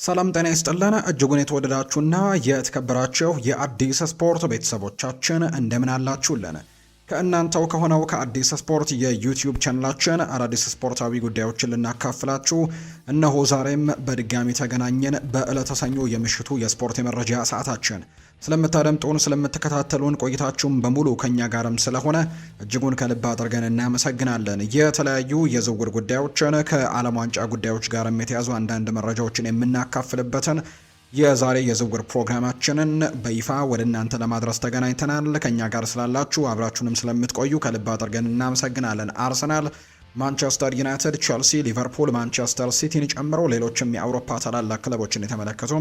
ሰላም ጤና ይስጥልን እጅጉን የተወደዳችሁና የተከበራችሁ የአዲስ ስፖርት ቤተሰቦቻችን እንደምን አላችሁልን? ከእናንተው ከሆነው ከአዲስ ስፖርት የዩቲዩብ ቻናላችን አዳዲስ ስፖርታዊ ጉዳዮችን ልናካፍላችሁ እነሆ ዛሬም በድጋሚ ተገናኘን። በዕለተ ሰኞ የምሽቱ የስፖርት የመረጃ ሰዓታችን ስለምታደምጡን ስለምትከታተሉን ቆይታችሁም በሙሉ ከኛ ጋርም ስለሆነ እጅጉን ከልብ አድርገን እናመሰግናለን። የተለያዩ የዝውውር ጉዳዮችን ከዓለም ዋንጫ ጉዳዮች ጋርም የተያዙ አንዳንድ መረጃዎችን የምናካፍልበትን የዛሬ የዝውውር ፕሮግራማችንን በይፋ ወደ እናንተ ለማድረስ ተገናኝተናል። ከኛ ጋር ስላላችሁ አብራችሁንም ስለምትቆዩ ከልብ አድርገን እናመሰግናለን። አርሰናል፣ ማንቸስተር ዩናይትድ፣ ቸልሲ፣ ሊቨርፑል፣ ማንቸስተር ሲቲን ጨምሮ ሌሎችም የአውሮፓ ታላላቅ ክለቦችን የተመለከቱ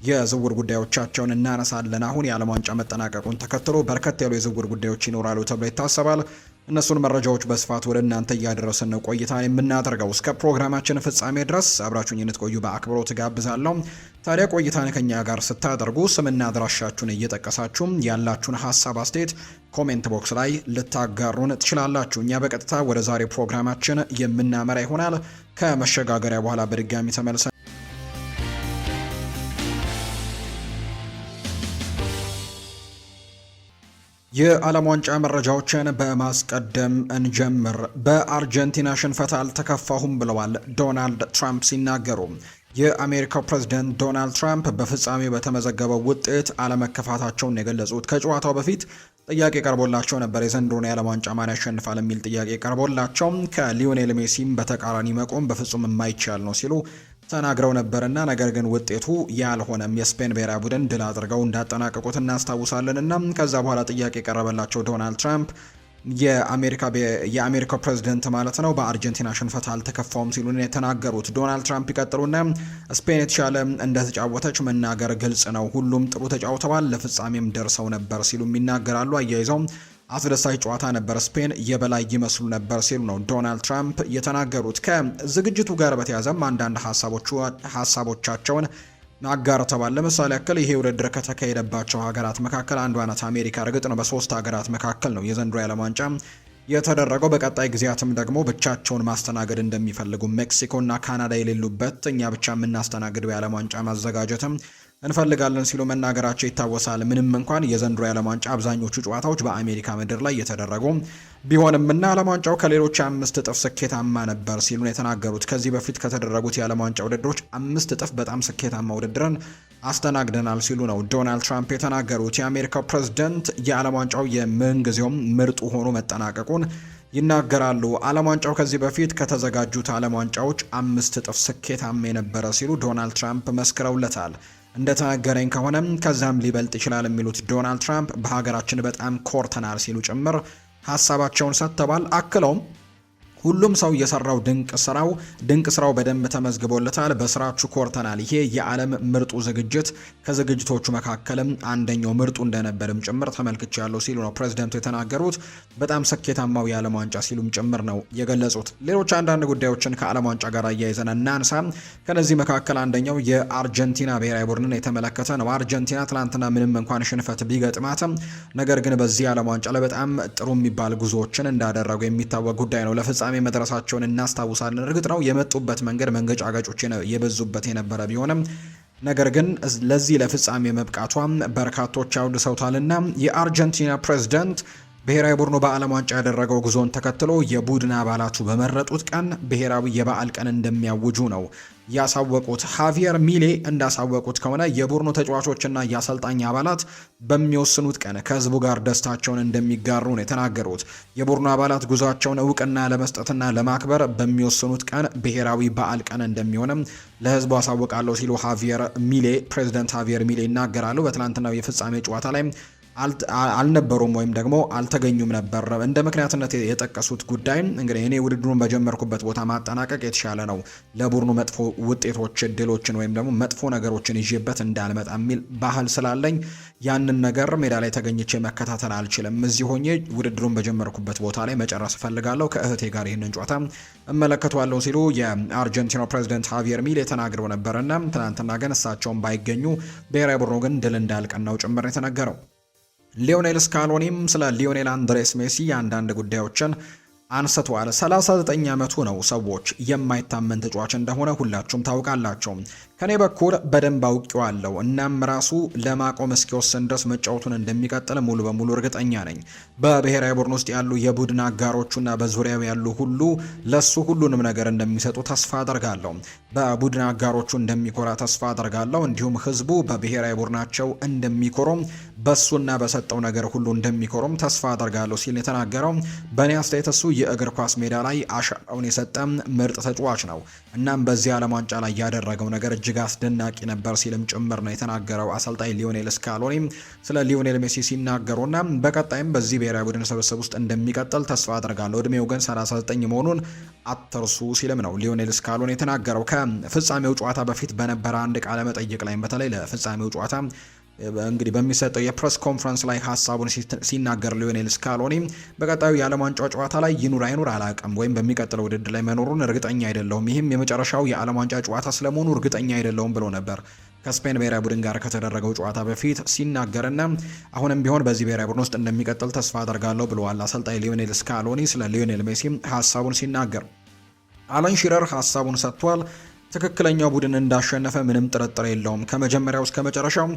የዝውውር ጉዳዮቻቸውን እናነሳለን። አሁን የዓለም ዋንጫ መጠናቀቁን ተከትሎ በርከት ያሉ የዝውውር ጉዳዮች ይኖራሉ ተብሎ ይታሰባል። እነሱን መረጃዎች በስፋት ወደ እናንተ እያደረስን ነው ቆይታን የምናደርገው። እስከ ፕሮግራማችን ፍጻሜ ድረስ አብራችሁኝ እንድትቆዩ በአክብሮት ጋብዛለሁ። ታዲያ ቆይታን ከኛ ጋር ስታደርጉ ስምና አድራሻችሁን እየጠቀሳችሁ ያላችሁን ሀሳብ አስተያየት ኮሜንት ቦክስ ላይ ልታጋሩን ትችላላችሁ። እኛ በቀጥታ ወደ ዛሬ ፕሮግራማችን የምናመራ ይሆናል። ከመሸጋገሪያ በኋላ በድጋሚ ተመልሰን የዓለም ዋንጫ መረጃዎችን በማስቀደም እንጀምር። በአርጀንቲና ሽንፈት አልተከፋሁም ብለዋል ዶናልድ ትራምፕ ሲናገሩ። የአሜሪካው ፕሬዝዳንት ዶናልድ ትራምፕ በፍጻሜው በተመዘገበው ውጤት አለመከፋታቸውን የገለጹት ከጨዋታው በፊት ጥያቄ ቀርቦላቸው ነበር። የዘንድሮን የዓለም ዋንጫ ማን ያሸንፋል የሚል ጥያቄ ቀርቦላቸው ከሊዮኔል ሜሲም በተቃራኒ መቆም በፍጹም የማይቻል ነው ሲሉ ተናግረው ነበርና ነገር ግን ውጤቱ ያልሆነም የስፔን ብሔራዊ ቡድን ድል አድርገው እንዳጠናቀቁት እናስታውሳለንና ከዛ በኋላ ጥያቄ የቀረበላቸው ዶናልድ ትራምፕ የአሜሪካው ፕሬዝዳንት ማለት ነው በአርጀንቲና ሽንፈት አልተከፋውም ሲሉ ነው የተናገሩት። ዶናልድ ትራምፕ ይቀጥሉና ስፔን የተሻለ እንደተጫወተች መናገር ግልጽ ነው። ሁሉም ጥሩ ተጫውተዋል፣ ለፍጻሜም ደርሰው ነበር ሲሉ ይናገራሉ። አያይዘው አስደሳች ጨዋታ ነበር፣ ስፔን የበላይ ይመስሉ ነበር ሲሉ ነው ዶናልድ ትራምፕ የተናገሩት። ከዝግጅቱ ጋር በተያያዘም አንዳንድ ሀሳቦቻቸውን አጋርተዋል። ለምሳሌ ያክል ይሄ ውድድር ከተካሄደባቸው ሀገራት መካከል አንዷ ናት አሜሪካ። እርግጥ ነው በሶስት ሀገራት መካከል ነው የዘንድሮ የዓለም ዋንጫ የተደረገው። በቀጣይ ጊዜያትም ደግሞ ብቻቸውን ማስተናገድ እንደሚፈልጉ ሜክሲኮና ካናዳ የሌሉበት እኛ ብቻ የምናስተናግደው የዓለም ዋንጫ ማዘጋጀትም እንፈልጋለን ሲሉ መናገራቸው ይታወሳል። ምንም እንኳን የዘንድሮ የዓለም ዋንጫ አብዛኞቹ ጨዋታዎች በአሜሪካ ምድር ላይ የተደረጉ ቢሆንምና ዓለም ዋንጫው ከሌሎች 5 እጥፍ ስኬታማ ነበር ሲሉ ነው የተናገሩት። ከዚህ በፊት ከተደረጉት የዓለም ዋንጫ ውድድሮች 5 እጥፍ በጣም ስኬታማ ውድድርን አስተናግደናል ሲሉ ነው ዶናልድ ትራምፕ የተናገሩት። የአሜሪካው ፕሬዝዳንት የዓለም ዋንጫው የምንጊዜውም ምርጡ ሆኖ መጠናቀቁን ይናገራሉ። ዓለም ዋንጫው ከዚህ በፊት ከተዘጋጁት ዓለም ዋንጫዎች 5 እጥፍ ስኬታማ የነበረ ሲሉ ዶናልድ ትራምፕ መስክረውለታል። እንደተናገረኝ ከሆነም ከዛም ሊበልጥ ይችላል የሚሉት ዶናልድ ትራምፕ በሀገራችን በጣም ኮርተናል ሲሉ ጭምር ሀሳባቸውን ሰጥተዋል። አክለውም ሁሉም ሰው የሰራው ድንቅ ስራው በደንብ ተመዝግቦለታል። በስራችሁ ኮርተናል። ይሄ የዓለም ምርጡ ዝግጅት ከዝግጅቶቹ መካከልም አንደኛው ምርጡ እንደነበርም ጭምር ተመልክቻለሁ ሲሉ ነው ፕሬዝዳንቱ የተናገሩት። በጣም ስኬታማው የዓለም ዋንጫ ሲሉም ጭምር ነው የገለጹት። ሌሎች አንዳንድ ጉዳዮችን ከዓለም ዋንጫ ጋር አያይዘን እናንሳ። ከነዚህ መካከል አንደኛው የአርጀንቲና ብሔራዊ ቡድንን የተመለከተ ነው። አርጀንቲና ትናንትና ምንም እንኳን ሽንፈት ቢገጥማትም ነገር ግን በዚህ የዓለም ዋንጫ ላይ በጣም ጥሩ የሚባል ጉዞዎችን እንዳደረጉ የሚታወቅ ጉዳይ ነው። ለፍጻሜ መድረሳቸውን እናስታውሳለን። እርግጥ ነው የመጡበት መንገድ መንገጫገጮች የበዙበት የነበረ ቢሆንም ነገር ግን ለዚህ ለፍጻሜ መብቃቷም በርካቶች ያወድሰውታልና የአርጀንቲና ፕሬዝዳንት ብሔራዊ ቡድኑ በዓለም ዋንጫ ያደረገው ጉዞን ተከትሎ የቡድን አባላቱ በመረጡት ቀን ብሔራዊ የበዓል ቀን እንደሚያውጁ ነው ያሳወቁት። ሃቪየር ሚሌ እንዳሳወቁት ከሆነ የቡድኑ ተጫዋቾችና የአሰልጣኝ አባላት በሚወስኑት ቀን ከህዝቡ ጋር ደስታቸውን እንደሚጋሩ ነው የተናገሩት። የቡድኑ አባላት ጉዟቸውን እውቅና ለመስጠትና ለማክበር በሚወስኑት ቀን ብሔራዊ በዓል ቀን እንደሚሆንም ለህዝቡ አሳውቃለሁ ሲሉ ፕሬዚደንት ሃቪየር ሚሌ ይናገራሉ። በትላንትናው የፍጻሜ ጨዋታ ላይ አልነበሩም ወይም ደግሞ አልተገኙም ነበር። እንደ ምክንያትነት የጠቀሱት ጉዳይ እንግዲህ እኔ ውድድሩን በጀመርኩበት ቦታ ማጠናቀቅ የተሻለ ነው፣ ለቡድኑ መጥፎ ውጤቶች እድሎችን ወይም ደግሞ መጥፎ ነገሮችን ይዤበት እንዳልመጣ የሚል ባህል ስላለኝ ያንን ነገር ሜዳ ላይ ተገኝቼ መከታተል አልችልም። እዚህ ሆኜ ውድድሩን በጀመርኩበት ቦታ ላይ መጨረስ እፈልጋለሁ፣ ከእህቴ ጋር ይህንን ጨዋታ እመለከተዋለሁ ሲሉ የአርጀንቲናው ፕሬዝዳንት ሃቪየር ሚሌ ተናግረው ነበርና ትናንትና ግን እሳቸውን ባይገኙ ብሔራዊ ቡድኑ ግን ድል እንዳልቀናው ጭምር የተነገረው። ሊዮኔል ስካሎኒም ስለ ሊዮኔል አንድሬስ ሜሲ አንዳንድ ጉዳዮችን አንስተዋል። 39 ዓመቱ ነው። ሰዎች የማይታመን ተጫዋች እንደሆነ ሁላችሁም ታውቃላችሁ። ከኔ በኩል በደንብ አውቄዋለሁ። እናም ራሱ ለማቆም እስኪወስን ድረስ መጫወቱን እንደሚቀጥል ሙሉ በሙሉ እርግጠኛ ነኝ። በብሔራዊ ቡድን ውስጥ ያሉ የቡድን አጋሮቹና በዙሪያው ያሉ ሁሉ ለሱ ሁሉንም ነገር እንደሚሰጡ ተስፋ አደርጋለሁ። በቡድን አጋሮቹ እንደሚኮራ ተስፋ አደርጋለሁ። እንዲሁም ህዝቡ በብሔራዊ ቡድናቸው እንደሚኮሩም በሱና በሰጠው ነገር ሁሉ እንደሚኮሩም ተስፋ አደርጋለሁ ሲል የተናገረው። በእኔ አስተያየት እሱ የእግር ኳስ ሜዳ ላይ አሻራውን የሰጠ ምርጥ ተጫዋች ነው። እናም በዚህ ዓለም ዋንጫ ላይ ያደረገው ነገር እጅግ አስደናቂ ነበር ሲልም ጭምር ነው የተናገረው። አሰልጣኝ ሊዮኔል ስካሎኒ ስለ ሊዮኔል ሜሲ ሲናገሩና በቀጣይም በዚህ ብሔራዊ ቡድን ስብስብ ውስጥ እንደሚቀጥል ተስፋ አደርጋለሁ። እድሜው ግን 39 መሆኑን አትርሱ ሲልም ነው ሊዮኔል ስካሎኒ የተናገረው። ከፍጻሜው ጨዋታ በፊት በነበረ አንድ ቃለ መጠይቅ ላይ በተለይ ለፍጻሜው ጨዋታ እንግዲህ በሚሰጠው የፕሬስ ኮንፈረንስ ላይ ሀሳቡን ሲናገር ሊዮኔል ስካሎኒ በቀጣዩ የዓለም ዋንጫ ጨዋታ ላይ ይኑር አይኑር አላውቅም፣ ወይም በሚቀጥለው ውድድር ላይ መኖሩን እርግጠኛ አይደለሁም፣ ይህም የመጨረሻው የዓለም ዋንጫ ጨዋታ ስለመሆኑ እርግጠኛ አይደለሁም ብሎ ነበር ከስፔን ብሔራዊ ቡድን ጋር ከተደረገው ጨዋታ በፊት ሲናገርና አሁንም ቢሆን በዚህ ብሔራዊ ቡድን ውስጥ እንደሚቀጥል ተስፋ አደርጋለሁ ብለዋል አሰልጣኝ ሊዮኔል ስካሎኒ ስለ ሊዮኔል ሜሲ ሀሳቡን ሲናገር። አለን ሺረር ሀሳቡን ሰጥቷል። ትክክለኛው ቡድን እንዳሸነፈ ምንም ጥርጥር የለውም። ከመጀመሪያው እስከ መጨረሻው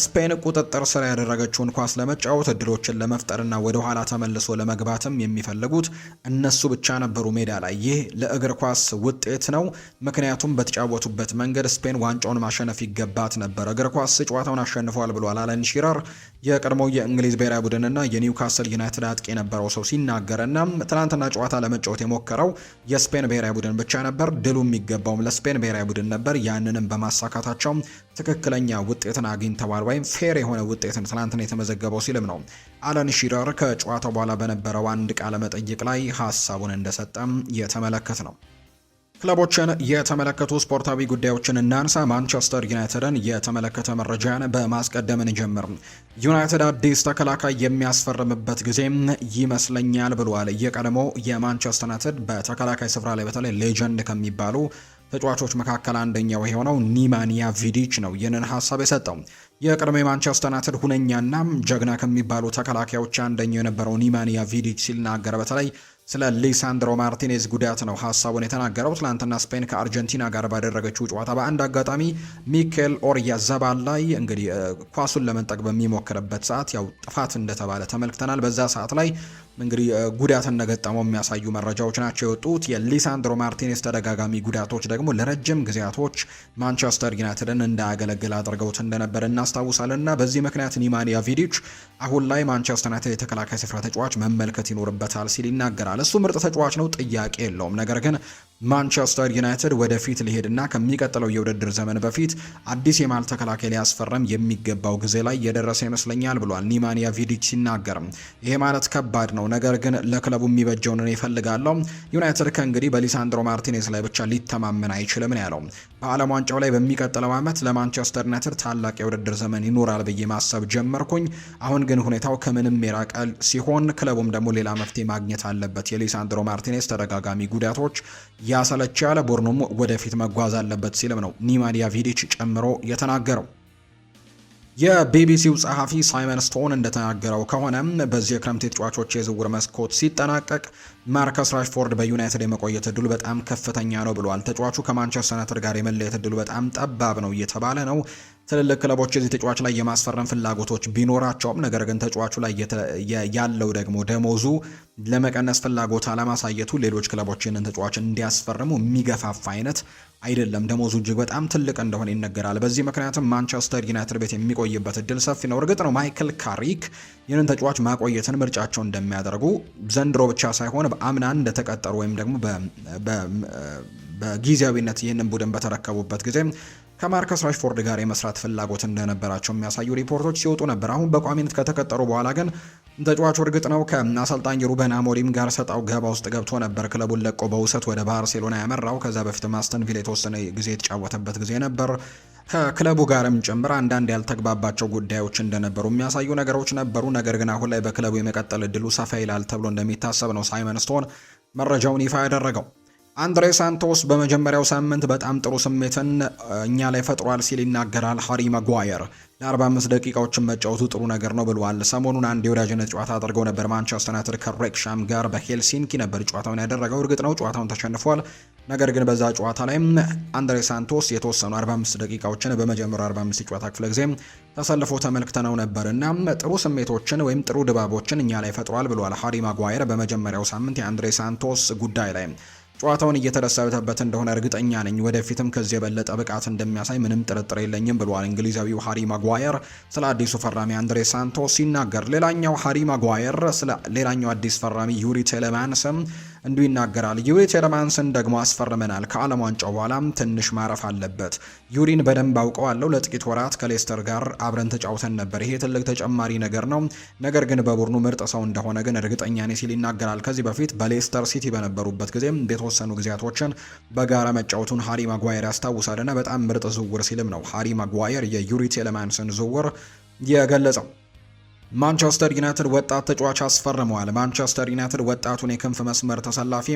ስፔን ቁጥጥር ስር ያደረገችውን ኳስ ለመጫወት እድሎችን ለመፍጠርና ወደ ኋላ ተመልሶ ለመግባትም የሚፈልጉት እነሱ ብቻ ነበሩ ሜዳ ላይ። ይህ ለእግር ኳስ ውጤት ነው፣ ምክንያቱም በተጫወቱበት መንገድ ስፔን ዋንጫውን ማሸነፍ ይገባት ነበር። እግር ኳስ ጨዋታውን አሸንፈዋል ብሏል አለን ሺረር። የቀድሞው የእንግሊዝ ብሔራዊ ቡድንና የኒውካስል ዩናይትድ አጥቂ የነበረው ሰው ሲናገርና ትናንትና ጨዋታ ለመጫወት የሞከረው የስፔን ብሔራዊ ቡድን ብቻ ነበር፣ ድሉ የሚገባውም ለስፔን ብሔራዊ ቡድን ነበር። ያንንም በማሳካታቸው ትክክለኛ ውጤትን አግኝተዋል፣ ወይም ፌር የሆነ ውጤትን ትናንትና የተመዘገበው ሲልም ነው አለን ሺረር ከጨዋታው በኋላ በነበረው አንድ ቃለ መጠይቅ ላይ ሀሳቡን እንደሰጠም የተመለከት ነው። ክለቦችን የተመለከቱ ስፖርታዊ ጉዳዮችን እናንሳ። ማንቸስተር ዩናይትድን የተመለከተ መረጃን በማስቀደም እንጀምር። ዩናይትድ አዲስ ተከላካይ የሚያስፈርምበት ጊዜም ይመስለኛል ብሏል። የቀድሞ የማንቸስተር ዩናይትድ በተከላካይ ስፍራ ላይ በተለይ ሌጀንድ ከሚባሉ ተጫዋቾች መካከል አንደኛው የሆነው ኒማንያ ቪዲች ነው ይህንን ሀሳብ የሰጠው። የቀድሞ የማንቸስተር ዩናይትድ ሁነኛና ጀግና ከሚባሉ ተከላካዮች አንደኛው የነበረው ኒማንያ ቪዲች ሲናገር በተለይ ስለ ሊሳንድሮ ማርቲኔዝ ጉዳት ነው ሀሳቡን የተናገረው። ትላንትና ስፔን ከአርጀንቲና ጋር ባደረገችው ጨዋታ በአንድ አጋጣሚ ሚኬል ኦያርዛባል ላይ እንግዲህ ኳሱን ለመንጠቅ በሚሞክርበት ሰዓት ያው ጥፋት እንደተባለ ተመልክተናል። በዛ ሰዓት ላይ እንግዲህ ጉዳት እንደገጠመው የሚያሳዩ መረጃዎች ናቸው የወጡት። የሊሳንድሮ ማርቲኔዝ ተደጋጋሚ ጉዳቶች ደግሞ ለረጅም ጊዜያቶች ማንቸስተር ዩናይትድን እንዳያገለግል አድርገውት እንደነበር እናስታውሳለን እና በዚህ ምክንያት ኒማንያ ቪዲች አሁን ላይ ማንቸስተር ዩናይትድ የተከላካይ ስፍራ ተጫዋች መመልከት ይኖርበታል ሲል ይናገራል። እሱ ምርጥ ተጫዋች ነው፣ ጥያቄ የለውም። ነገር ግን ማንቸስተር ዩናይትድ ወደፊት ሊሄድና ከሚቀጥለው የውድድር ዘመን በፊት አዲስ የማል ተከላካይ ሊያስፈርም የሚገባው ጊዜ ላይ የደረሰ ይመስለኛል ብሏል ኒማንያ ቪዲች ሲናገር። ይሄ ማለት ከባድ ነው፣ ነገር ግን ለክለቡ የሚበጀውን እኔ እፈልጋለሁ። ዩናይትድ ከእንግዲህ በሊሳንድሮ ማርቲኔዝ ላይ ብቻ ሊተማመን አይችልም ነው ያለው። በዓለም ዋንጫው ላይ በሚቀጥለው ዓመት ለማንቸስተር ዩናይትድ ታላቅ የውድድር ዘመን ይኖራል ብዬ ማሰብ ጀመርኩኝ። አሁን ግን ሁኔታው ከምንም የራቀ ሲሆን ክለቡም ደግሞ ሌላ መፍትሄ ማግኘት አለበት። የሊሳንድሮ ማርቲኔዝ ተደጋጋሚ ጉዳቶች ያሰለቻል፣ ቡድኑም ወደፊት መጓዝ አለበት ሲልም ነው ኒማንያ ቪዲች ጨምሮ የተናገረው። የቢቢሲው ጸሐፊ ሳይመን ስቶን እንደተናገረው ከሆነ በዚህ የክረምት ተጫዋቾች የዝውውር መስኮት ሲጠናቀቅ ማርከስ ራሽፎርድ በዩናይትድ የመቆየት እድሉ በጣም ከፍተኛ ነው ብሏል። ተጫዋቹ ከማንቸስተር ዩናይትድ ጋር የመለየት እድሉ በጣም ጠባብ ነው እየተባለ ነው። ትልልቅ ክለቦች የዚህ ተጫዋች ላይ የማስፈረም ፍላጎቶች ቢኖራቸውም ነገር ግን ተጫዋቹ ላይ ያለው ደግሞ ደሞዙ ለመቀነስ ፍላጎት አለማሳየቱ ሌሎች ክለቦች ይህንን ተጫዋች እንዲያስፈርሙ የሚገፋፋ አይነት አይደለም። ደሞዙ እጅግ በጣም ትልቅ እንደሆነ ይነገራል። በዚህ ምክንያትም ማንቸስተር ዩናይትድ ቤት የሚቆይበት እድል ሰፊ ነው። እርግጥ ነው ማይክል ካሪክ ይህንን ተጫዋች ማቆየትን ምርጫቸው እንደሚያደርጉ ዘንድሮ ብቻ ሳይሆን በአምና እንደተቀጠሩ ወይም ደግሞ በጊዜያዊነት ይህንን ቡድን በተረከቡበት ጊዜ ከማርከስ ራሽፎርድ ጋር የመስራት ፍላጎት እንደነበራቸው የሚያሳዩ ሪፖርቶች ሲወጡ ነበር። አሁን በቋሚነት ከተቀጠሩ በኋላ ግን ተጫዋቹ እርግጥ ነው ከአሰልጣኝ ሩበን አሞሪም ጋር ሰጣው ገባ ውስጥ ገብቶ ነበር ክለቡን ለቆ በውሰት ወደ ባርሴሎና ያመራው። ከዛ በፊት አስተን ቪላ የተወሰነ ጊዜ የተጫወተበት ጊዜ ነበር። ከክለቡ ጋርም ጭምር አንዳንድ ያልተግባባቸው ጉዳዮች እንደነበሩ የሚያሳዩ ነገሮች ነበሩ። ነገር ግን አሁን ላይ በክለቡ የመቀጠል እድሉ ሰፋ ይላል ተብሎ እንደሚታሰብ ነው ሳይመን ስቶን መረጃውን ይፋ ያደረገው። አንድሬ ሳንቶስ በመጀመሪያው ሳምንት በጣም ጥሩ ስሜትን እኛ ላይ ፈጥሯል ሲል ይናገራል። ሃሪ ማጓየር ለ45 ደቂቃዎችን መጫወቱ ጥሩ ነገር ነው ብለዋል። ሰሞኑን አንድ የወዳጅነት ጨዋታ አድርገው ነበር። ማንቸስተር ዩናይትድ ከሬክሻም ጋር በሄልሲንኪ ነበር ጨዋታውን ያደረገው። እርግጥ ነው ጨዋታውን ተሸንፏል። ነገር ግን በዛ ጨዋታ ላይ አንድሬ ሳንቶስ የተወሰኑ 45 ደቂቃዎችን በመጀመሪያው 45 ጨዋታ ክፍለ ጊዜ ተሰልፎ ተመልክተነው ነበርና ጥሩ ስሜቶችን ወይም ጥሩ ድባቦችን እኛ ላይ ፈጥሯል ብሏል ሃሪ ማጓየር በመጀመሪያው ሳምንት የአንድሬ ሳንቶስ ጉዳይ ላይ ጨዋታውን እየተደሰተበት እንደሆነ እርግጠኛ ነኝ። ወደፊትም ከዚህ የበለጠ ብቃት እንደሚያሳይ ምንም ጥርጥር የለኝም ብሏል እንግሊዛዊው ሃሪ ማጓየር ስለ አዲሱ ፈራሚ አንድሬ ሳንቶስ ሲናገር። ሌላኛው ሃሪ ማጓየር ስለ ሌላኛው አዲስ ፈራሚ ዩሪ ቴሌማንስም እንዲሁ ይናገራል። ዩሪ ቴሌማንስን ደግሞ አስፈርመናል። ከዓለም ዋንጫው በኋላም ትንሽ ማረፍ አለበት። ዩሪን በደንብ አውቀዋለሁ። ለጥቂት ወራት ከሌስተር ጋር አብረን ተጫውተን ነበር። ይሄ ትልቅ ተጨማሪ ነገር ነው። ነገር ግን በቡድኑ ምርጥ ሰው እንደሆነ ግን እርግጠኛ ነኝ ሲል ይናገራል። ከዚህ በፊት በሌስተር ሲቲ በነበሩበት ጊዜም የተወሰኑ ጊዜያቶችን በጋራ መጫወቱን ሃሪ ማጓየር ያስታውሳልና በጣም ምርጥ ዝውውር ሲልም ነው ሃሪ ማጓየር የዩሪ ቴሌማንስን ዝውውር የገለጸው። ማንቸስተር ዩናይትድ ወጣት ተጫዋች አስፈርመዋል። ማንቸስተር ዩናይትድ ወጣቱን የክንፍ መስመር ተሰላፊ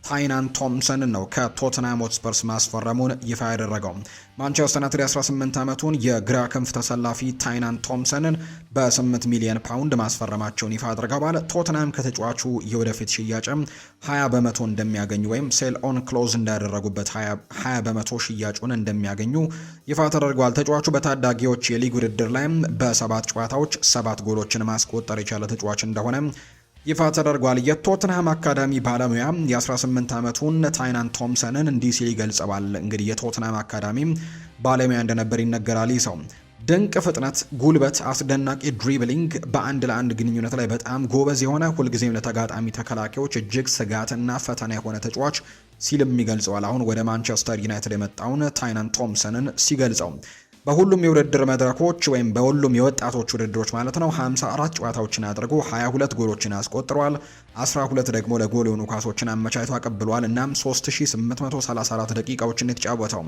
ታይናን ቶምሰን ነው ከቶተንሃም ሆትስፐርስ ማስፈረሙን ይፋ ያደረገው። ማንቸስተር ዩናይትድ 18 ዓመቱን የግራ ክንፍ ተሰላፊ ታይናን ቶምሰንን በ8 ሚሊዮን ፓውንድ ማስፈረማቸውን ይፋ አድርገዋል። ቶተንሃም ከተጫዋቹ የወደፊት ሽያጭም 20 በመቶ እንደሚያገኙ ወይም ሴል ኦን ክሎዝ እንዳደረጉበት 20 በመቶ ሽያጩን እንደሚያገኙ ይፋ ተደርጓል። ተጫዋቹ በታዳጊዎች የሊግ ውድድር ላይም በ7 ጨዋታዎች 7 ጎሎችን ማስቆጠር የቻለ ተጫዋች እንደሆነ ይፋ ተደርጓል። የቶትንሃም አካዳሚ ባለሙያ የ18 ዓመቱን ታይናን ቶምሰንን እንዲህ ሲል ይገልጸዋል። እንግዲህ የቶትንሃም አካዳሚ ባለሙያ እንደነበር ይነገራል። ይህ ሰው ድንቅ ፍጥነት፣ ጉልበት፣ አስደናቂ ድሪብሊንግ፣ በአንድ ለአንድ ግንኙነት ላይ በጣም ጎበዝ የሆነ ሁልጊዜም ለተጋጣሚ ተከላካዮች እጅግ ስጋትና ፈተና የሆነ ተጫዋች ሲልም ይገልጸዋል። አሁን ወደ ማንቸስተር ዩናይትድ የመጣውን ታይናን ቶምሰንን ሲገልጸው በሁሉም የውድድር መድረኮች ወይም በሁሉም የወጣቶች ውድድሮች ማለት ነው 54 ጨዋታዎችን አድርጎ 22 ጎሎችን አስቆጥሯል። 12 ደግሞ ለጎል የሆኑ ኳሶችን አመቻችቶ አቀብሏል። እናም 3834 ደቂቃዎችን የተጫወተው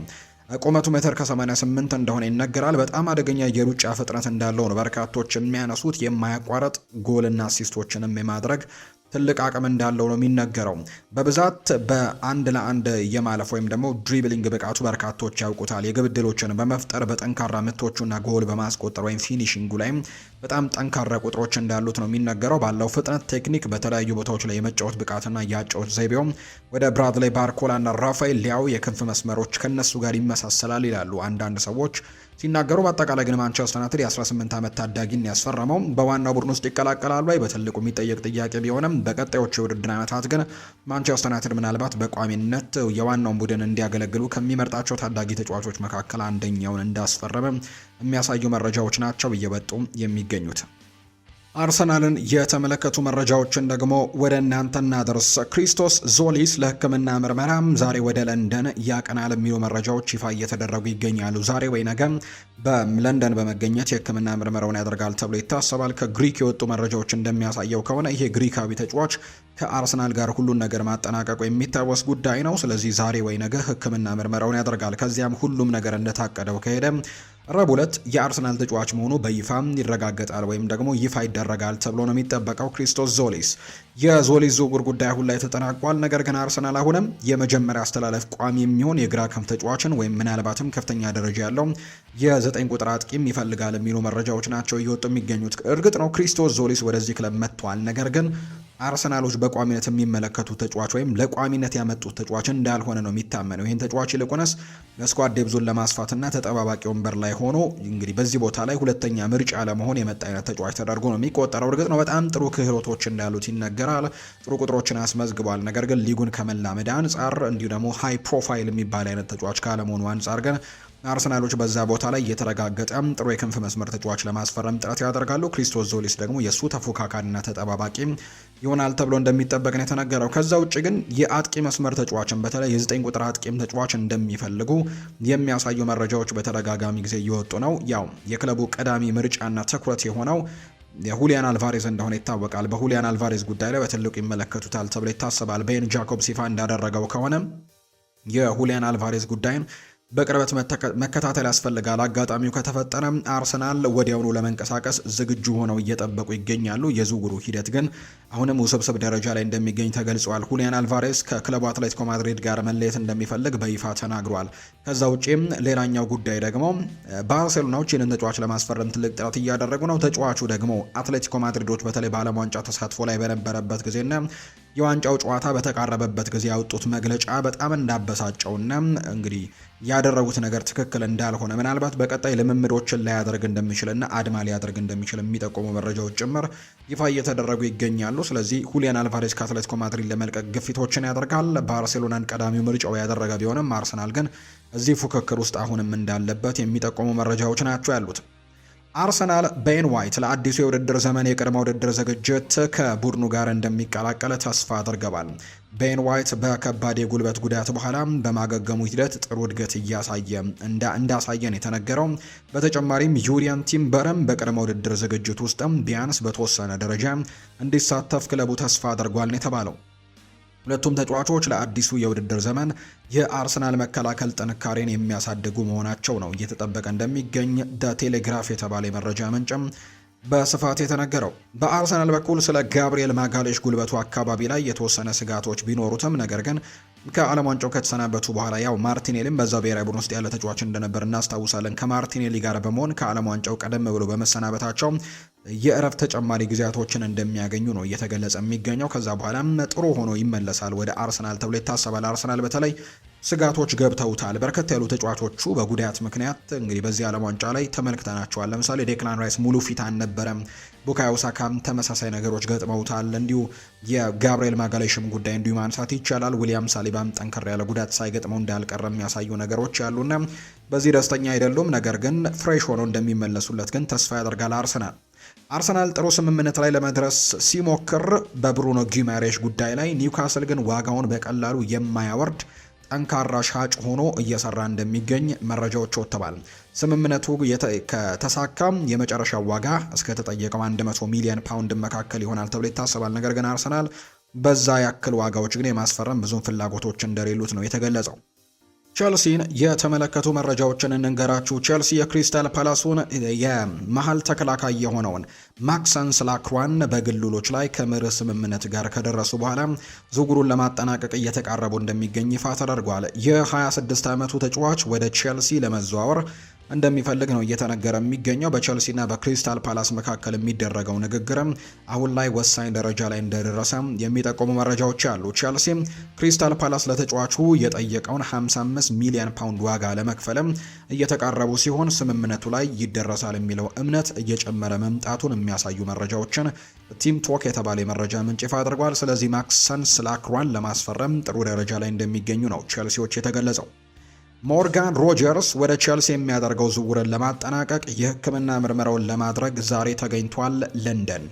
ቁመቱ ሜትር ከ88 እንደሆነ ይነገራል። በጣም አደገኛ የሩጫ ፍጥነት እንዳለው ነው በርካቶች የሚያነሱት። የማያቋረጥ ጎልና አሲስቶችንም የማድረግ ትልቅ አቅም እንዳለው ነው የሚነገረው። በብዛት በአንድ ለአንድ የማለፍ ወይም ደግሞ ድሪብሊንግ ብቃቱ በርካቶች ያውቁታል። የግብ ዕድሎችን በመፍጠር በጠንካራ ምቶቹና ጎል በማስቆጠር ወይም ፊኒሺንጉ ላይም በጣም ጠንካራ ቁጥሮች እንዳሉት ነው የሚነገረው። ባለው ፍጥነት፣ ቴክኒክ፣ በተለያዩ ቦታዎች ላይ የመጫወት ብቃትና የአጨዋወት ዘይቤውም ወደ ብራድሌይ ባርኮላና ራፋኤል ሊያው የክንፍ መስመሮች ከነሱ ጋር ይመሳሰላል ይላሉ አንዳንድ ሰዎች ሲናገሩ። በአጠቃላይ ግን ማንቸስተር ዩናይትድ የ18 ዓመት ታዳጊን ያስፈረመው በዋናው ቡድን ውስጥ ይቀላቀላሉ ወይ በትልቁ የሚጠየቅ ጥያቄ ቢሆንም በቀጣዮቹ የውድድር ዓመታት ግን ማንቸስተር ዩናይትድ ምናልባት በቋሚነት የዋናውን ቡድን እንዲያገለግሉ ከሚመርጣቸው ታዳጊ ተጫዋቾች መካከል አንደኛውን እንዳስፈረመ የሚያሳዩ መረጃዎች ናቸው እየወጡ የሚገኙት። አርሰናልን የተመለከቱ መረጃዎችን ደግሞ ወደ እናንተ እናደርስ። ክሪስቶስ ዞሊስ ለሕክምና ምርመራም ዛሬ ወደ ለንደን ያቀናል የሚሉ መረጃዎች ይፋ እየተደረጉ ይገኛሉ። ዛሬ ወይ ነገ በለንደን በመገኘት የሕክምና ምርመራውን ያደርጋል ተብሎ ይታሰባል። ከግሪክ የወጡ መረጃዎች እንደሚያሳየው ከሆነ ይሄ ግሪካዊ ተጫዋች ከአርሰናል ጋር ሁሉን ነገር ማጠናቀቁ የሚታወስ ጉዳይ ነው። ስለዚህ ዛሬ ወይ ነገ ሕክምና ምርመራውን ያደርጋል። ከዚያም ሁሉም ነገር እንደታቀደው ከሄደ ረቡዕ ዕለት የአርሰናል ተጫዋች መሆኑ በይፋ ይረጋገጣል ወይም ደግሞ ይፋ ይደረጋል ተብሎ ነው የሚጠበቀው። ክሪስቶስ ዞሊስ የዞሊስ ዝውውር ጉዳይ አሁን ላይ ተጠናቋል። ነገር ግን አርሰናል አሁንም የመጀመሪያ አስተላለፍ ቋሚ የሚሆን የግራ ክንፍ ተጫዋችን ወይም ምናልባትም ከፍተኛ ደረጃ ያለው የ9 ቁጥር አጥቂም ይፈልጋል የሚሉ መረጃዎች ናቸው እየወጡ የሚገኙት። እርግጥ ነው ክሪስቶስ ዞሊስ ወደዚህ ክለብ መጥቷል። ነገር ግን አርሰናሎች በቋሚነት የሚመለከቱት ተጫዋች ወይም ለቋሚነት ያመጡት ተጫዋች እንዳልሆነ ነው የሚታመነው። ይህን ተጫዋች ይልቁንስ ለስኳድ ዴብዙን ለማስፋትና ተጠባባቂ ወንበር ላይ ሆኖ እንግዲህ በዚህ ቦታ ላይ ሁለተኛ ምርጫ ለመሆን የመጣ አይነት ተጫዋች ተደርጎ ነው የሚቆጠረው። እርግጥ ነው በጣም ጥሩ ክህሎቶች እንዳሉት ይነገራል። ጥሩ ቁጥሮችን አስመዝግቧል። ነገር ግን ሊጉን ከመላመድ አንጻር እንዲሁ ደግሞ ሃይ ፕሮፋይል የሚባል አይነት ተጫዋች ካለመሆኑ አንጻር ግን አርሰናሎች በዛ ቦታ ላይ የተረጋገጠ ጥሩ የክንፍ መስመር ተጫዋች ለማስፈረም ጥረት ያደርጋሉ። ክሪስቶስ ዞሊስ ደግሞ የእሱ ተፎካካሪና ተጠባባቂ ይሆናል ተብሎ እንደሚጠበቅ ነው የተነገረው። ከዛ ውጭ ግን የአጥቂ መስመር ተጫዋችን በተለይ የ9 ቁጥር አጥቂም ተጫዋች እንደሚፈልጉ የሚያሳዩ መረጃዎች በተደጋጋሚ ጊዜ እየወጡ ነው። ያው የክለቡ ቀዳሚ ምርጫና ትኩረት የሆነው የሁሊያን አልቫሬዝ እንደሆነ ይታወቃል። በሁሊያን አልቫሬዝ ጉዳይ ላይ በትልቁ ይመለከቱታል ተብሎ ይታሰባል። ቤን ጃኮብስ ይፋ እንዳደረገው ከሆነ የሁሊያን አልቫሬዝ ጉዳይን በቅርበት መከታተል ያስፈልጋል። አጋጣሚው ከተፈጠረ አርሰናል ወዲያውኑ ለመንቀሳቀስ ዝግጁ ሆነው እየጠበቁ ይገኛሉ። የዝውውሩ ሂደት ግን አሁንም ውስብስብ ደረጃ ላይ እንደሚገኝ ተገልጿል። ሁሊያን አልቫሬስ ከክለቡ አትሌቲኮ ማድሪድ ጋር መለየት እንደሚፈልግ በይፋ ተናግሯል። ከዛ ውጪም ሌላኛው ጉዳይ ደግሞ ባርሴሎናዎች ይህንን ተጫዋች ለማስፈረም ትልቅ ጥረት እያደረጉ ነው። ተጫዋቹ ደግሞ አትሌቲኮ ማድሪዶች በተለይ በዓለም ዋንጫ ተሳትፎ ላይ በነበረበት ጊዜና የዋንጫው ጨዋታ በተቃረበበት ጊዜ ያወጡት መግለጫ በጣም እንዳበሳጨውና እንግዲህ ያደረጉት ነገር ትክክል እንዳልሆነ ምናልባት በቀጣይ ልምምዶችን ላያደርግ እንደሚችልና አድማ ሊያደርግ እንደሚችል የሚጠቁሙ መረጃዎች ጭምር ይፋ እየተደረጉ ይገኛሉ። ስለዚህ ሁሊያን አልቫሬዝ ከአትሌቲኮ ማድሪድ ለመልቀቅ ግፊቶችን ያደርጋል። ባርሴሎናን ቀዳሚው ምርጫው ያደረገ ቢሆንም አርሰናል ግን እዚህ ፉክክር ውስጥ አሁንም እንዳለበት የሚጠቁሙ መረጃዎች ናቸው ያሉት። አርሰናል ቤን ዋይት ለአዲሱ የውድድር ዘመን የቅድመ ውድድር ዝግጅት ከቡድኑ ጋር እንደሚቀላቀል ተስፋ አድርገዋል። ቤን ዋይት በከባድ የጉልበት ጉዳት በኋላ በማገገሙ ሂደት ጥሩ እድገት እንዳሳየን የተነገረው። በተጨማሪም ዩሪያን ቲምበርም በቅድመ ውድድር ዝግጅት ውስጥም ቢያንስ በተወሰነ ደረጃ እንዲሳተፍ ክለቡ ተስፋ አድርጓል ነው የተባለው። ሁለቱም ተጫዋቾች ለአዲሱ የውድድር ዘመን የአርሰናል መከላከል ጥንካሬን የሚያሳድጉ መሆናቸው ነው እየተጠበቀ እንደሚገኝ ቴሌግራፍ የተባለ የመረጃ ምንጭም በስፋት የተነገረው። በአርሰናል በኩል ስለ ጋብሪኤል ማጋሌሽ ጉልበቱ አካባቢ ላይ የተወሰነ ስጋቶች ቢኖሩትም ነገር ግን ከዓለም ዋንጫው ከተሰናበቱ በኋላ ያው ማርቲኔሊም በዛ ብሔራዊ ቡድን ውስጥ ያለ ተጫዋች እንደነበር እናስታውሳለን። ከማርቲኔሊ ጋር በመሆን ከዓለም ዋንጫው ቀደም ብሎ በመሰናበታቸው የእረፍት ተጨማሪ ጊዜያቶችን እንደሚያገኙ ነው እየተገለጸ የሚገኘው። ከዛ በኋላ ጥሩ ሆኖ ይመለሳል ወደ አርሰናል ተብሎ ይታሰባል። አርሰናል በተለይ ስጋቶች ገብተውታል። በርከት ያሉ ተጫዋቾቹ በጉዳት ምክንያት እንግዲህ በዚህ ዓለም ዋንጫ ላይ ተመልክተናቸዋል። ለምሳሌ ዴክላን ራይስ ሙሉ ፊት አልነበረም። ቡካዮ ሳካም ተመሳሳይ ነገሮች ገጥመውታል። እንዲሁ የጋብሪኤል ማጋሌሽም ጉዳይ እንዲሁ ማንሳት ይቻላል። ዊሊያም ሳሊባም ጠንከር ያለ ጉዳት ሳይገጥመው እንዳልቀረ የሚያሳዩ ነገሮች ያሉና በዚህ ደስተኛ አይደሉም። ነገር ግን ፍሬሽ ሆኖ እንደሚመለሱለት ግን ተስፋ ያደርጋል አርሰናል ጥሩ ስምምነት ላይ ለመድረስ ሲሞክር በብሩኖ ጊማሬሽ ጉዳይ ላይ ኒውካስል ግን ዋጋውን በቀላሉ የማያወርድ ጠንካራ ሻጭ ሆኖ እየሰራ እንደሚገኝ መረጃዎች ወጥተዋል። ስምምነቱ ከተሳካም የመጨረሻው ዋጋ እስከ ተጠየቀው 100 ሚሊዮን ፓውንድ መካከል ይሆናል ተብሎ ይታሰባል። ነገር ግን አርሰናል በዛ ያክል ዋጋዎች ግን የማስፈረም ብዙም ፍላጎቶች እንደሌሉት ነው የተገለጸው። ቸልሲን የተመለከቱ መረጃዎችን እንንገራችሁ። ቸልሲ የክሪስታል ፓላሱን የመሀል ተከላካይ የሆነውን ማክሰንስ ላክሯን በግሉሎች ላይ ከምር ስምምነት ጋር ከደረሱ በኋላ ዝውውሩን ለማጠናቀቅ እየተቃረቡ እንደሚገኝ ይፋ ተደርጓል። የ26 ዓመቱ ተጫዋች ወደ ቸልሲ ለመዘዋወር እንደሚፈልግ ነው እየተነገረ የሚገኘው። በቸልሲና በክሪስታል ፓላስ መካከል የሚደረገው ንግግርም አሁን ላይ ወሳኝ ደረጃ ላይ እንደደረሰ የሚጠቁሙ መረጃዎች አሉ። ቸልሲ ክሪስታል ፓላስ ለተጫዋቹ የጠየቀውን 55 ሚሊዮን ፓውንድ ዋጋ ለመክፈልም እየተቃረቡ ሲሆን ስምምነቱ ላይ ይደረሳል የሚለው እምነት እየጨመረ መምጣቱን የሚያሳዩ መረጃዎችን ቲም ቶክ የተባለ የመረጃ ምንጭ ይፋ አድርጓል። ስለዚህ ማክሰንስ ላክሯን ለማስፈረም ጥሩ ደረጃ ላይ እንደሚገኙ ነው ቸልሲዎች የተገለጸው። ሞርጋን ሮጀርስ ወደ ቼልሲ የሚያደርገው ዝውውርን ለማጠናቀቅ የሕክምና ምርመራውን ለማድረግ ዛሬ ተገኝቷል ለንደን።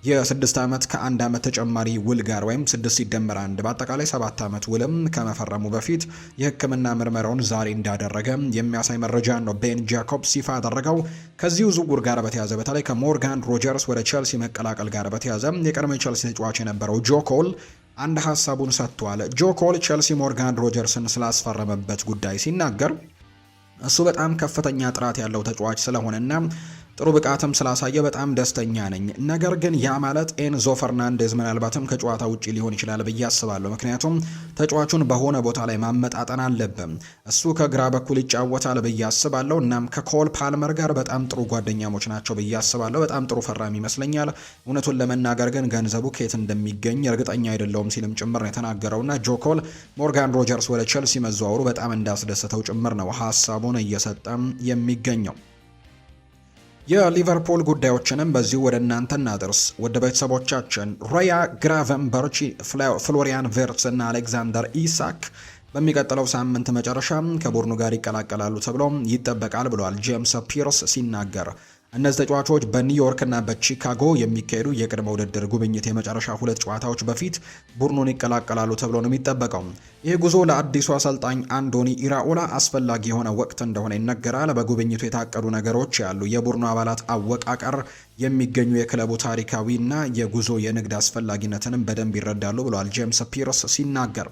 የ6 ዓመት ከ1 ዓመት ተጨማሪ ውል ጋር ወይም 6 ሲደመር 1 በአጠቃላይ 7 ዓመት ውልም ከመፈረሙ በፊት የሕክምና ምርመራውን ዛሬ እንዳደረገ የሚያሳይ መረጃ ነው ቤን ጃኮብስ ይፋ ያደረገው። ከዚሁ ዝውውር ጋር በተያያዘ በተለይ ከሞርጋን ሮጀርስ ወደ ቼልሲ መቀላቀል ጋር በተያያዘ የቀድሞ ቼልሲ ተጫዋች የነበረው ጆ ኮል አንድ ሀሳቡን ሰጥቷል። ጆ ኮል ቼልሲ ሞርጋን ሮጀርስን ስላስፈረመበት ጉዳይ ሲናገር እሱ በጣም ከፍተኛ ጥራት ያለው ተጫዋች ስለሆነና ጥሩ ብቃትም ስላሳየ በጣም ደስተኛ ነኝ። ነገር ግን ያ ማለት ኤንዞ ፈርናንዴዝ ምናልባትም ከጨዋታ ውጪ ሊሆን ይችላል ብዬ አስባለሁ። ምክንያቱም ተጫዋቹን በሆነ ቦታ ላይ ማመጣጠን አለብን። እሱ ከግራ በኩል ይጫወታል ብዬ አስባለሁ። እናም ከኮል ፓልመር ጋር በጣም ጥሩ ጓደኛሞች ናቸው ብዬ አስባለሁ። በጣም ጥሩ ፈራሚ ይመስለኛል። እውነቱን ለመናገር ግን ገንዘቡ ከየት እንደሚገኝ እርግጠኛ አይደለሁም ሲልም ጭምር ነው የተናገረውና ጆ ኮል ሞርጋን ሮጀርስ ወደ ቼልሲ መዘዋወሩ በጣም እንዳስደሰተው ጭምር ነው ሀሳቡን እየሰጠም የሚገኘው። የሊቨርፑል ጉዳዮችንም በዚሁ ወደ እናንተ እናደርስ ወደ ቤተሰቦቻችን። ራያ ግራቨንበርች፣ ፍሎሪያን ቨርትስ እና አሌክዛንደር ኢሳክ በሚቀጥለው ሳምንት መጨረሻ ከቡድኑ ጋር ይቀላቀላሉ ተብሎ ይጠበቃል ብሏል ጄምስ ፒርስ ሲናገር። እነዚህ ተጫዋቾች በኒውዮርክ እና በቺካጎ የሚካሄዱ የቅድመ ውድድር ጉብኝት የመጨረሻ 2 ጨዋታዎች በፊት ቡድኑን ይቀላቀላሉ ተብሎ ነው የሚጠበቀው። ይህ ጉዞ ለአዲሱ አሰልጣኝ አንዶኒ ኢራኦላ አስፈላጊ የሆነ ወቅት እንደሆነ ይነገራል። በጉብኝቱ የታቀዱ ነገሮች ያሉ የቡድኑ አባላት አወቃቀር፣ የሚገኙ የክለቡ ታሪካዊና የጉዞ የንግድ አስፈላጊነትንም በደንብ ይረዳሉ ብሏል ጄምስ ፒርስ ሲናገር።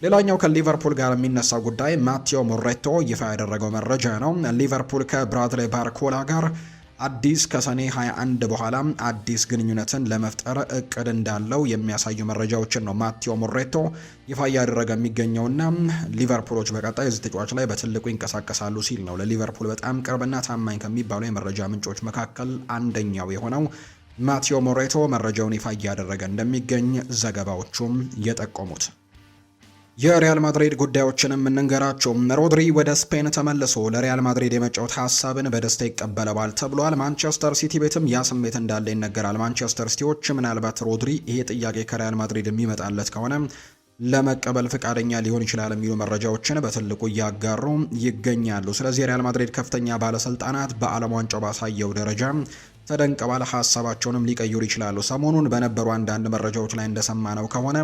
ሌላኛው ከሊቨርፑል ጋር የሚነሳው ጉዳይ ማቴዎ ሞሬቶ ይፋ ያደረገው መረጃ ነው። ሊቨርፑል ከብራድሌ ባርኮላ ጋር አዲስ ከሰኔ 21 በኋላ አዲስ ግንኙነትን ለመፍጠር እቅድ እንዳለው የሚያሳዩ መረጃዎችን ነው ማቴዎ ሞሬቶ ይፋ እያደረገ የሚገኘውና ሊቨርፑሎች በቀጣይ እዚህ ተጫዋች ላይ በትልቁ ይንቀሳቀሳሉ ሲል ነው ለሊቨርፑል በጣም ቅርብና ታማኝ ከሚባሉ የመረጃ ምንጮች መካከል አንደኛው የሆነው ማቴዎ ሞሬቶ መረጃውን ይፋ እያደረገ እንደሚገኝ ዘገባዎቹም የጠቆሙት። የሪያል ማድሪድ ጉዳዮችንም እንንገራቸው። ሮድሪ ወደ ስፔን ተመልሶ ለሪያል ማድሪድ የመጫወት ሀሳብን በደስታ ይቀበለዋል ተብሏል። ማንቸስተር ሲቲ ቤትም ያ ስሜት እንዳለ ይነገራል። ማንቸስተር ሲቲዎች ምናልባት ሮድሪ ይሄ ጥያቄ ከሪያል ማድሪድ የሚመጣለት ከሆነ ለመቀበል ፍቃደኛ ሊሆን ይችላል የሚሉ መረጃዎችን በትልቁ እያጋሩ ይገኛሉ። ስለዚህ የሪያል ማድሪድ ከፍተኛ ባለስልጣናት በዓለም ዋንጫው ባሳየው ደረጃ ተደንቀዋል። ሀሳባቸውንም ሊቀይሩ ይችላሉ። ሰሞኑን በነበሩ አንዳንድ መረጃዎች ላይ እንደሰማነው ከሆነ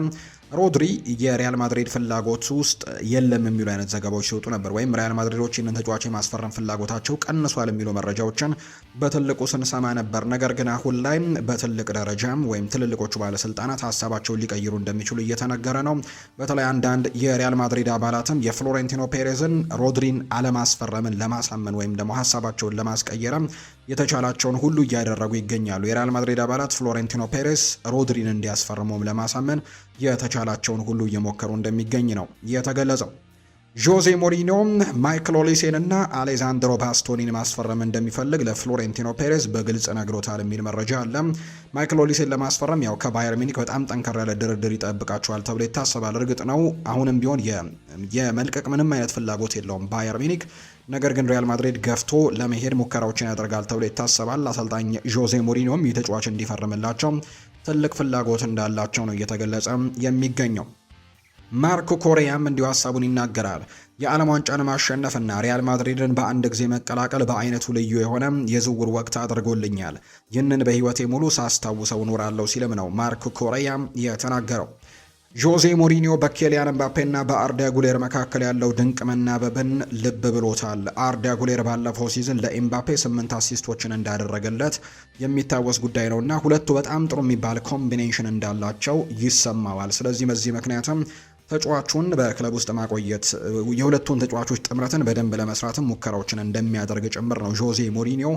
ሮድሪ የሪያል ማድሪድ ፍላጎት ውስጥ የለም የሚሉ አይነት ዘገባዎች ሲወጡ ነበር። ወይም ሪያል ማድሪዶች ይህንን ተጫዋች የማስፈረም ፍላጎታቸው ቀንሷል የሚሉ መረጃዎችን በትልቁ ስንሰማ ነበር። ነገር ግን አሁን ላይ በትልቅ ደረጃ ወይም ትልልቆቹ ባለስልጣናት ሀሳባቸውን ሊቀይሩ እንደሚችሉ እየተነገረ ነው። በተለይ አንዳንድ የሪያል ማድሪድ አባላትም የፍሎሬንቲኖ ፔሬዝን ሮድሪን አለማስፈረምን ለማሳመን ወይም ደግሞ ሀሳባቸውን ለማስቀየር የተቻላቸውን ሁሉ እያደረጉ ይገኛሉ። የሪያል ማድሪድ አባላት ፍሎሬንቲኖ ፔሬዝ ሮድሪን እንዲያስፈርሙም ለማሳመን የተቻላቸውን ሁሉ እየሞከሩ እንደሚገኝ ነው የተገለጸው። ጆዜ ሞሪኒዮ ማይክል ኦሊሴን እና አሌዛንድሮ ባስቶኒን ማስፈረም እንደሚፈልግ ለፍሎሬንቲኖ ፔሬዝ በግልጽ ነግሮታል የሚል መረጃ አለ። ማይክል ኦሊሴን ለማስፈረም ያው ከባየር ሚኒክ በጣም ጠንከር ያለ ድርድር ይጠብቃቸዋል ተብሎ ይታሰባል። እርግጥ ነው አሁንም ቢሆን የመልቀቅ ምንም አይነት ፍላጎት የለውም ባየር ሚኒክ። ነገር ግን ሪያል ማድሪድ ገፍቶ ለመሄድ ሙከራዎችን ያደርጋል ተብሎ ይታሰባል። አሰልጣኝ ጆዜ ሞሪኒዮም የተጫዋች እንዲፈርምላቸው ትልቅ ፍላጎት እንዳላቸው ነው እየተገለጸ የሚገኘው። ማርኮ ኮሬያም እንዲሁ ሀሳቡን ይናገራል። የዓለም ዋንጫን ማሸነፍና ሪያል ማድሪድን በአንድ ጊዜ መቀላቀል በአይነቱ ልዩ የሆነ የዝውውር ወቅት አድርጎልኛል። ይህንን በህይወቴ ሙሉ ሳስታውሰው ኖራለሁ ሲልም ነው ማርኮ ኮሬያ የተናገረው። ጆዜ ሞሪኒዮ በኬሊያን ኤምባፔና በአርዳ ጉሌር መካከል ያለው ድንቅ መናበብን ልብ ብሎታል። አርዳ ጉሌር ባለፈው ሲዝን ለኤምባፔ 8 አሲስቶችን እንዳደረገለት የሚታወስ ጉዳይ ነውና ሁለቱ በጣም ጥሩ የሚባል ኮምቢኔሽን እንዳላቸው ይሰማዋል። ስለዚህ በዚህ ምክንያትም ተጫዋቹን በክለብ ውስጥ ማቆየት የሁለቱን ተጫዋቾች ጥምረትን በደንብ ለመስራትም ሙከራዎችን እንደሚያደርግ ጭምር ነው ጆዜ ሞሪኒዮ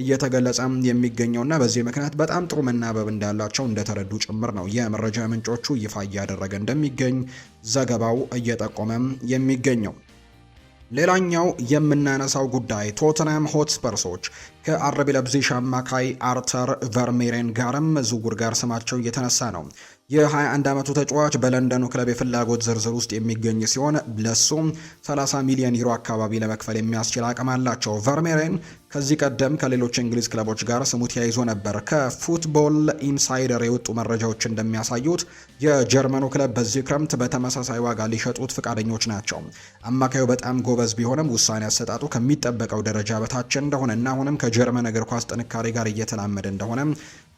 እየተገለጸ የሚገኘውና በዚህ ምክንያት በጣም ጥሩ መናበብ እንዳላቸው እንደተረዱ ጭምር ነው የመረጃ ምንጮቹ ይፋ እያደረገ እንደሚገኝ ዘገባው እየጠቆመ የሚገኘው። ሌላኛው የምናነሳው ጉዳይ ቶተንሃም ሆትስፐርሶች ከአርቢ ለብዚሽ አማካይ አርተር ቨርሜሬን ጋርም ዝውውር ጋር ስማቸው እየተነሳ ነው። የ21 ዓመቱ ተጫዋች በለንደኑ ክለብ የፍላጎት ዝርዝር ውስጥ የሚገኝ ሲሆን ለሱም 30 ሚሊዮን ዩሮ አካባቢ ለመክፈል የሚያስችል አቅም አላቸው። ቨርሜሬን ከዚህ ቀደም ከሌሎች እንግሊዝ ክለቦች ጋር ስሙ ተያይዞ ነበር። ከፉትቦል ኢንሳይደር የወጡ መረጃዎች እንደሚያሳዩት የጀርመኑ ክለብ በዚህ ክረምት በተመሳሳይ ዋጋ ሊሸጡት ፍቃደኞች ናቸው። አማካዩ በጣም ጎበዝ ቢሆንም ውሳኔ አሰጣጡ ከሚጠበቀው ደረጃ በታች እንደሆነና አሁንም ከጀርመን እግር ኳስ ጥንካሬ ጋር እየተላመደ እንደሆነ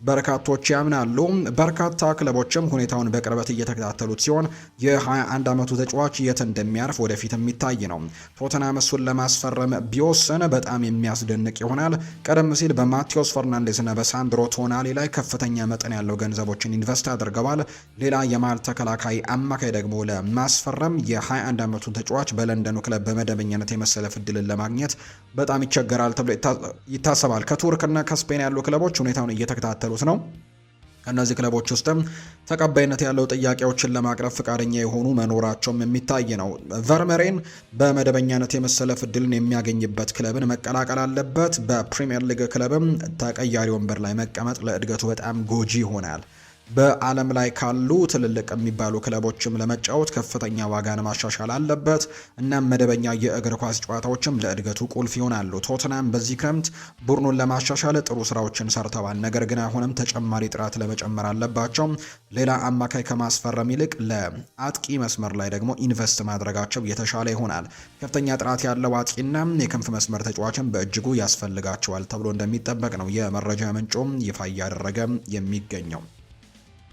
በርካቶች ያምናሉ። በርካታ ክለቦችም ሁኔታውን በቅርበት እየተከታተሉት ሲሆን የ21 ዓመቱ ተጫዋች የት እንደሚያርፍ ወደፊት የሚታይ ነው። ቶተንሃም እሱን ለማስፈረም ቢወስን በጣም የሚያስደንቅ ይሆናል። ቀደም ሲል በማቴዎስ ፈርናንዴዝ እና በሳንድሮ ቶናሊ ላይ ከፍተኛ መጠን ያለው ገንዘቦችን ኢንቨስት አድርገዋል። ሌላ የመሃል ተከላካይ አማካይ ደግሞ ለማስፈረም የ21 ዓመቱን ተጫዋች በለንደኑ ክለብ በመደበኛነት የመሰለፍ እድልን ለማግኘት በጣም ይቸገራል ተብሎ ይታሰባል። ከቱርክና ከስፔን ያሉ ክለቦች ሁኔታውን እየተከታተሉ ነው። ከእነዚህ ክለቦች ውስጥም ተቀባይነት ያለው ጥያቄዎችን ለማቅረብ ፍቃደኛ የሆኑ መኖራቸውም የሚታይ ነው። ቨርሜሬን በመደበኛነት የመሰለፍ እድልን የሚያገኝበት ክለብን መቀላቀል አለበት። በፕሪሚየር ሊግ ክለብም ተቀያሪ ወንበር ላይ መቀመጥ ለእድገቱ በጣም ጎጂ ይሆናል። በዓለም ላይ ካሉ ትልልቅ የሚባሉ ክለቦችም ለመጫወት ከፍተኛ ዋጋን ማሻሻል አለበት። እናም መደበኛ የእግር ኳስ ጨዋታዎችም ለእድገቱ ቁልፍ ይሆናሉ። ቶተንሃም በዚህ ክረምት ቡድኑን ለማሻሻል ጥሩ ስራዎችን ሰርተዋል። ነገር ግን አሁንም ተጨማሪ ጥራት ለመጨመር አለባቸው። ሌላ አማካይ ከማስፈረም ይልቅ ለአጥቂ መስመር ላይ ደግሞ ኢንቨስት ማድረጋቸው የተሻለ ይሆናል። ከፍተኛ ጥራት ያለው አጥቂና የክንፍ መስመር ተጫዋችን በእጅጉ ያስፈልጋቸዋል ተብሎ እንደሚጠበቅ ነው የመረጃ ምንጩም ይፋ እያደረገ የሚገኘው።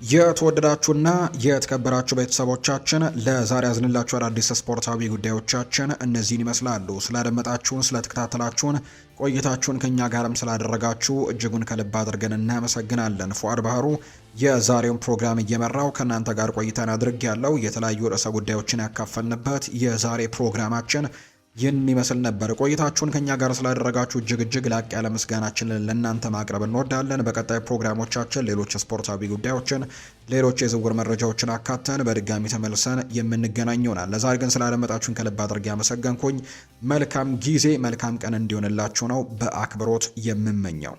የተወደዳችሁና የተከበራችሁ ቤተሰቦቻችን ለዛሬ ያዝንላችሁ አዳዲስ ስፖርታዊ ጉዳዮቻችን እነዚህን ይመስላሉ። ስላደመጣችሁን፣ ስለተከታተላችሁን፣ ቆይታችሁን ከኛ ጋርም ስላደረጋችሁ እጅጉን ከልብ አድርገን እናመሰግናለን። ፉአድ ባህሩ የዛሬውን ፕሮግራም እየመራው ከእናንተ ጋር ቆይታን አድርግ ያለው የተለያዩ ርዕሰ ጉዳዮችን ያካፈልንበት የዛሬ ፕሮግራማችን ይህን ይመስል ነበር። ቆይታችሁን ከኛ ጋር ስላደረጋችሁ እጅግ ላቅ ያለ ምስጋናችንን ለእናንተ ማቅረብ እንወዳለን። በቀጣይ ፕሮግራሞቻችን ሌሎች ስፖርታዊ ጉዳዮችን፣ ሌሎች የዝውውር መረጃዎችን አካተን በድጋሚ ተመልሰን የምንገናኝ ይሆናል። ለዛሬ ግን ስላደመጣችሁን ከልብ አድርጌ አመሰገንኩኝ። መልካም ጊዜ፣ መልካም ቀን እንዲሆንላችሁ ነው በአክብሮት የምመኘው።